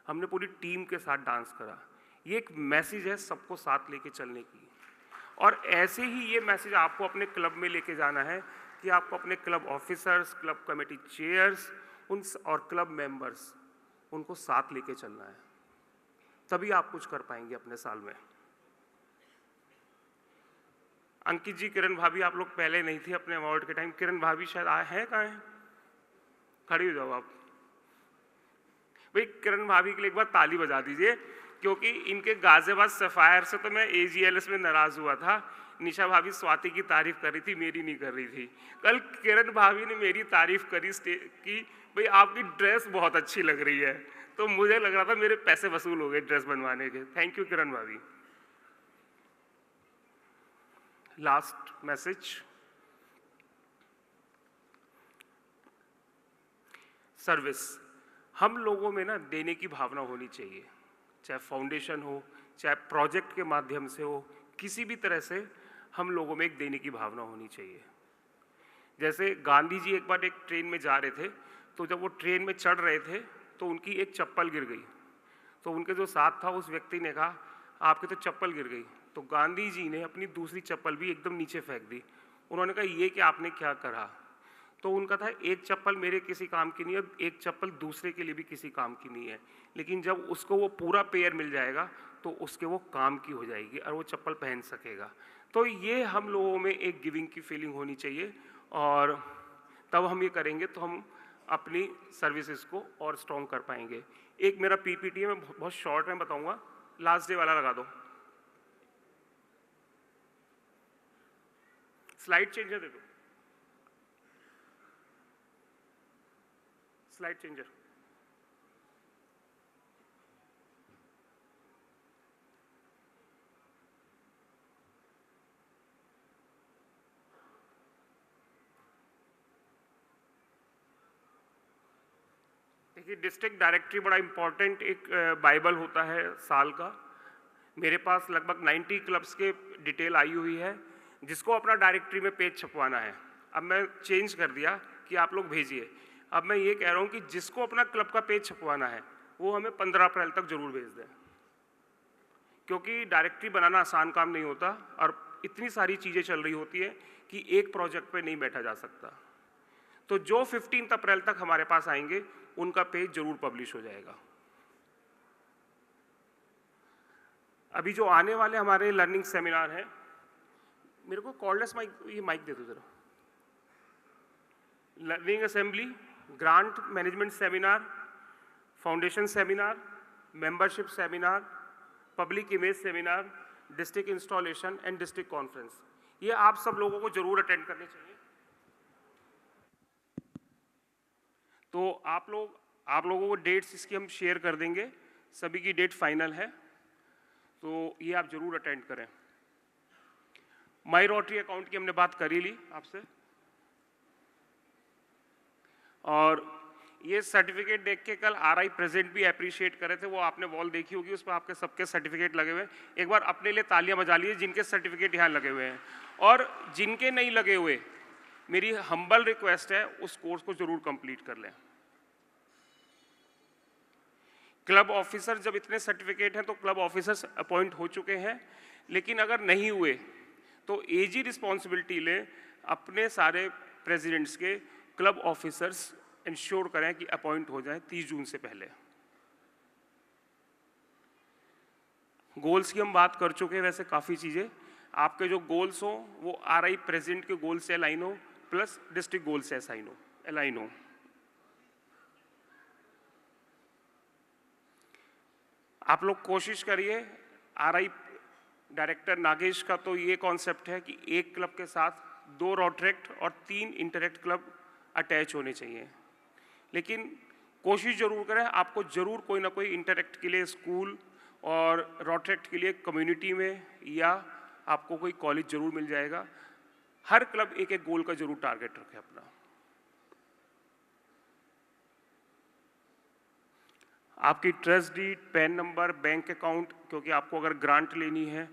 हमने पूरी टीम के साथ डांस करा। ये एक मैसेज है सबको साथ लेके चलने की। और ऐसे ही ये मैसेज आपको अपने क्लब में लेके जाना है कि आपको अपने club officers, club committee chairs और क्लब मेंबर्स, उनको साथ लेके चलना है। तभी आप कुछ कर पाएंगे अपने साल में। अंकित जी, किरण भाभी, आप लोग पहले नहीं थी अपने अवार्ड के टाइम। किरण भाभी शायद आए हैं, कहाँ हैं? खड़ी हो जाओ आप। भाई किरण भाभी के लिए एक बार ताली बजा दीजिए, क्योंकि इनके गाजियाबाद सफायर से तो मैं AGLS में नाराज हुआ था। निशा भाभी स्वाति की तारीफ कर रही थी, मेरी नहीं कर रही थी। कल किरण भाभी ने मेरी तारीफ करी कि भाई आपकी ड्रेस बहुत अच्छी लग रही है, तो मुझे लग रहा था मेरे पैसे वसूल हो गए ड्रेस बनवाने के। थैंक यू किरण भाभी। Last message, service. हम लोगों में ना देने की भावना होनी चाहिए, चाहे फाउंडेशन हो, चाहे प्रोजेक्ट के माध्यम से हो, किसी भी तरह से हम लोगों में एक देने की भावना होनी चाहिए। जैसे गांधी जी एक बार एक ट्रेन में जा रहे थे, तो जब वो ट्रेन में चढ़ रहे थे तो उनकी एक चप्पल गिर गई। तो उनके जो साथ था उस व्यक्ति ने कहा, आपकी तो चप्पल गिर गई। तो गांधी जी ने अपनी दूसरी चप्पल भी एकदम नीचे फेंक दी। उन्होंने कहा, ये कि आपने क्या करा? तो उनका था, एक चप्पल मेरे किसी काम की नहीं है, एक चप्पल दूसरे के लिए भी किसी काम की नहीं है, लेकिन जब उसको वो पूरा पेयर मिल जाएगा तो उसके वो काम की हो जाएगी और वो चप्पल पहन सकेगा। तो ये हम लोगों में एक गिविंग की फीलिंग होनी चाहिए, और तब हम ये करेंगे तो हम अपनी सर्विसेज को और स्ट्रॉन्ग कर पाएंगे। एक मेरा PPT है, मैं बहुत शॉर्ट में बताऊंगा, लास्ट डे वाला लगा दो। स्लाइड चेंजर दे दो, स्लाइड चेंजर। देखिए, डिस्ट्रिक्ट डायरेक्टरी बड़ा इंपॉर्टेंट एक बाइबल होता है साल का। मेरे पास लगभग 90 क्लब्स के डिटेल आई हुई है, जिसको अपना डायरेक्टरी में पेज छपवाना है। अब मैं चेंज कर दिया कि आप लोग भेजिए। अब मैं ये कह रहा हूँ कि जिसको अपना क्लब का पेज छपवाना है वो हमें 15 अप्रैल तक जरूर भेज दें, क्योंकि डायरेक्टरी बनाना आसान काम नहीं होता और इतनी सारी चीज़ें चल रही होती है कि एक प्रोजेक्ट पे नहीं बैठा जा सकता। तो जो 15 अप्रैल तक हमारे पास आएंगे उनका पेज जरूर पब्लिश हो जाएगा। अभी जो आने वाले हमारे लर्निंग सेमिनार हैं, मेरे को कॉर्डलेस माइक, ये माइक दे दो जरा। Learning assembly, grant management seminar, foundation seminar, membership seminar, public image seminar, district installation and district conference, ये आप सब लोगों को जरूर अटेंड करने चाहिए। तो आप लोगों को डेट्स इसकी हम शेयर कर देंगे, सभी की डेट फाइनल है, तो ये आप जरूर अटेंड करें। माई रोटरी अकाउंट की हमने बात कर ही ली आपसे, और ये सर्टिफिकेट देख के कल आरआई प्रेसिडेंट भी अप्रिशिएट कर रहे थे, वो आपने वॉल देखी होगी, उस पर आपके सबके सर्टिफिकेट लगे हुए हैं। एक बार अपने लिए तालियां बजा लीजिए जिनके सर्टिफिकेट यहाँ लगे हुए हैं, और जिनके नहीं लगे हुए मेरी हम्बल रिक्वेस्ट है उस कोर्स को जरूर कंप्लीट कर लें। क्लब ऑफिसर, जब इतने सर्टिफिकेट हैं तो क्लब ऑफिसर्स अपॉइंट हो चुके हैं, लेकिन अगर नहीं हुए तो एजी रिस्पॉन्सिबिलिटी ले अपने सारे प्रेसिडेंट्स के क्लब ऑफिसर्स इंश्योर करें कि अपॉइंट हो जाए 30 जून से पहले। गोल्स की हम बात कर चुके हैं, वैसे काफ़ी चीज़ें, आपके जो गोल्स हो वो आरआई प्रेसिडेंट के गोल से अलाइन हो प्लस डिस्ट्रिक्ट गोल से अलाइन हो। आप लोग कोशिश करिए, आरआई डायरेक्टर नागेश का तो ये कॉन्सेप्ट है कि एक क्लब के साथ 2 रोटरेक्ट और 3 इंटरेक्ट क्लब अटैच होने चाहिए, लेकिन कोशिश जरूर करें, आपको जरूर कोई ना कोई इंटरेक्ट के लिए स्कूल और रोटरेक्ट के लिए कम्युनिटी में या आपको कोई कॉलेज जरूर मिल जाएगा। हर क्लब एक एक गोल का जरूर टारगेट रखे अपना। आपकी trust deed, PAN number, bank account, क्योंकि आपको अगर ग्रांट लेनी है,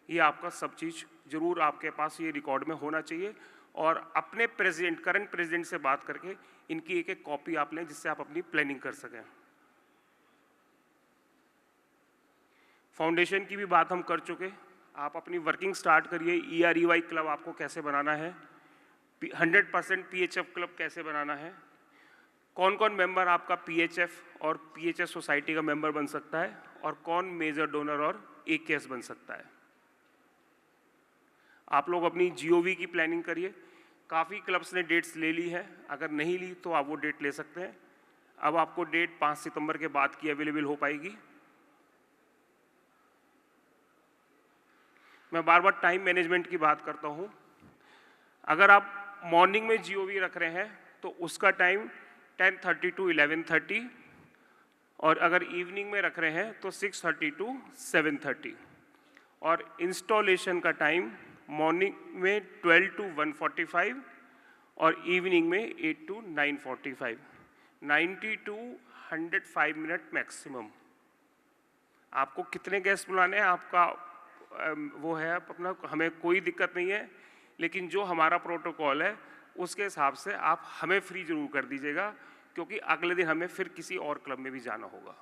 ये आपका सब चीज़ जरूर आपके पास ये रिकॉर्ड में होना चाहिए, और अपने प्रेसिडेंट, करंट प्रेसिडेंट से बात करके इनकी एक एक कॉपी आप लें जिससे आप अपनी प्लानिंग कर सकें। फाउंडेशन की भी बात हम कर चुके, आप अपनी वर्किंग स्टार्ट करिए। EREY क्लब आपको कैसे बनाना है, 100% PHF क्लब कैसे बनाना है, कौन कौन मेंबर आपका PHF और PHS सोसाइटी का मेंबर बन सकता है, और कौन मेजर डोनर और AKS बन सकता है। आप लोग अपनी GOV की प्लानिंग करिए। काफ़ी क्लब्स ने डेट्स ले ली है, अगर नहीं ली तो आप वो डेट ले सकते हैं। अब आपको डेट 5 सितंबर के बाद की अवेलेबल हो पाएगी। मैं बार बार टाइम मैनेजमेंट की बात करता हूँ। अगर आप मॉर्निंग में GOV रख रहे हैं तो उसका टाइम 10:30 to 11:30, और अगर इवनिंग में रख रहे हैं तो 6:30 to 7:30, और इंस्टॉलेशन का टाइम मॉर्निंग में 12 to 1:45 और इवनिंग में 8 to 9:45, 90 to 105 मिनट मैक्सिमम। आपको कितने गेस्ट बुलाने हैं आपका वो है अपना, हमें कोई दिक्कत नहीं है, लेकिन जो हमारा प्रोटोकॉल है उसके हिसाब से आप हमें फ्री जरूर कर दीजिएगा, क्योंकि अगले दिन हमें फिर किसी और क्लब में भी जाना होगा।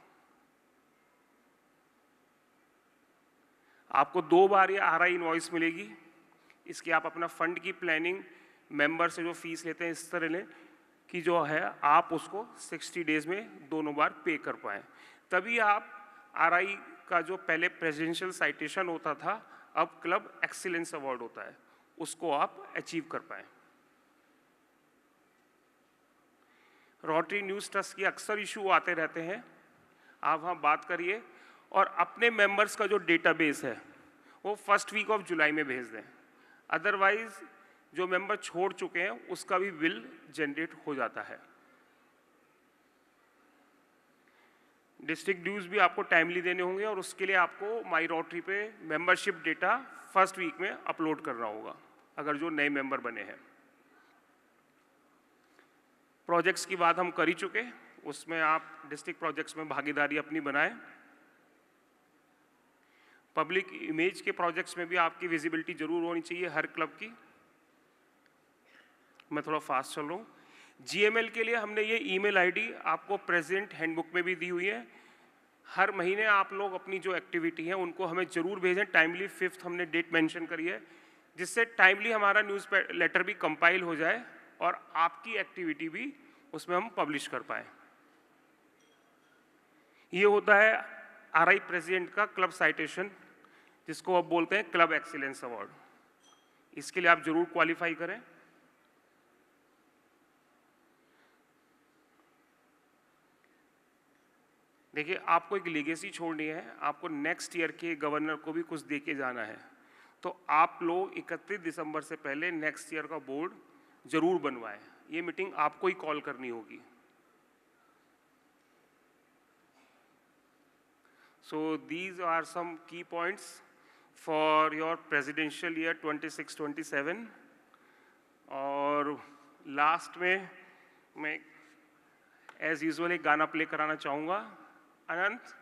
आपको 2 बार ये आरआई इनवॉइस मिलेगी। इसकी आप अपना फंड की प्लानिंग, मेंबर से जो फीस लेते हैं इस तरह लें कि जो है आप उसको 60 डेज में दोनों बार पे कर पाएँ, तभी आप आरआई का जो पहले प्रेसिडेंशियल साइटेशन होता था अब क्लब एक्सीलेंस अवार्ड होता है, उसको आप अचीव कर पाएँ। रोटरी न्यूज़ ट्रस्ट की अक्सर इशू आते रहते हैं, आप वहाँ बात करिए, और अपने मेंबर्स का जो डेटाबेस है वो फर्स्ट वीक ऑफ जुलाई में भेज दें। अदरवाइज जो मेंबर छोड़ चुके हैं उसका भी बिल जनरेट हो जाता है। डिस्ट्रिक्ट ड्यूज भी आपको टाइमली देने होंगे, और उसके लिए आपको माई रोटरी पे मेंबरशिप डेटा फर्स्ट वीक में अपलोड करना होगा अगर जो नए मेंबर बने हैं। प्रोजेक्ट्स की बात हम कर ही चुके, उसमें आप डिस्ट्रिक्ट प्रोजेक्ट्स में भागीदारी अपनी बनाएं। पब्लिक इमेज के प्रोजेक्ट्स में भी आपकी विजिबिलिटी जरूर होनी चाहिए हर क्लब की। मैं थोड़ा फास्ट चल रहा हूँ। GML के लिए हमने ये ईमेल आईडी आपको प्रेजेंट हैंडबुक में भी दी हुई है। हर महीने आप लोग अपनी जो एक्टिविटी है उनको हमें जरूर भेजें टाइमली। 5th हमने डेट मेंशन करी है, जिससे टाइमली हमारा न्यूज़ लेटर भी कंपाइल हो जाए और आपकी एक्टिविटी भी उसमें हम पब्लिश कर पाए। ये होता है आरआई प्रेसिडेंट का क्लब साइटेशन, जिसको अब बोलते हैं क्लब एक्सीलेंस अवार्ड। इसके लिए आप जरूर क्वालिफाई करें। देखिए, आपको एक लेगेसी छोड़नी है, आपको नेक्स्ट ईयर के गवर्नर को भी कुछ दे के जाना है, तो आप लोग 31 दिसंबर से पहले नेक्स्ट ईयर का बोर्ड जरूर बनवाएं। ये मीटिंग आपको ही कॉल करनी होगी। So these are some key points for your presidential year 26-27. और लास्ट में मैं एज यूजुअल एक गाना प्ले कराना चाहूँगा। अनंत,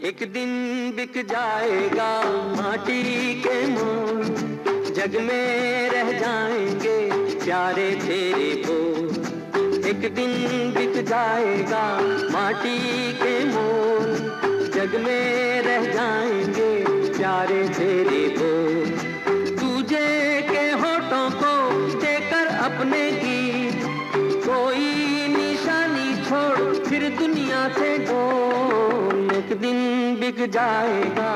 एक दिन बिक जाएगा माटी के मोल, जग में रह जाएंगे प्यारे तेरे बोल। एक दिन बिक जाएगा माटी के मोल, जग में रह जाएंगे प्यारे तेरे बोल। तुझे के होठों को देकर अपने गीत, कोई निशानी छोड़ फिर दुनिया से डोल। एक दिन बिक जाएगा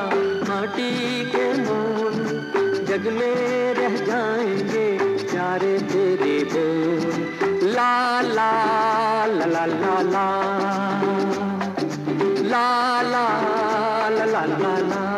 माटी के मोल, जग में रह जाएंगे प्यारे तेरे बोल। ला ला ला ला ला ला ला ला ला ला ला ला।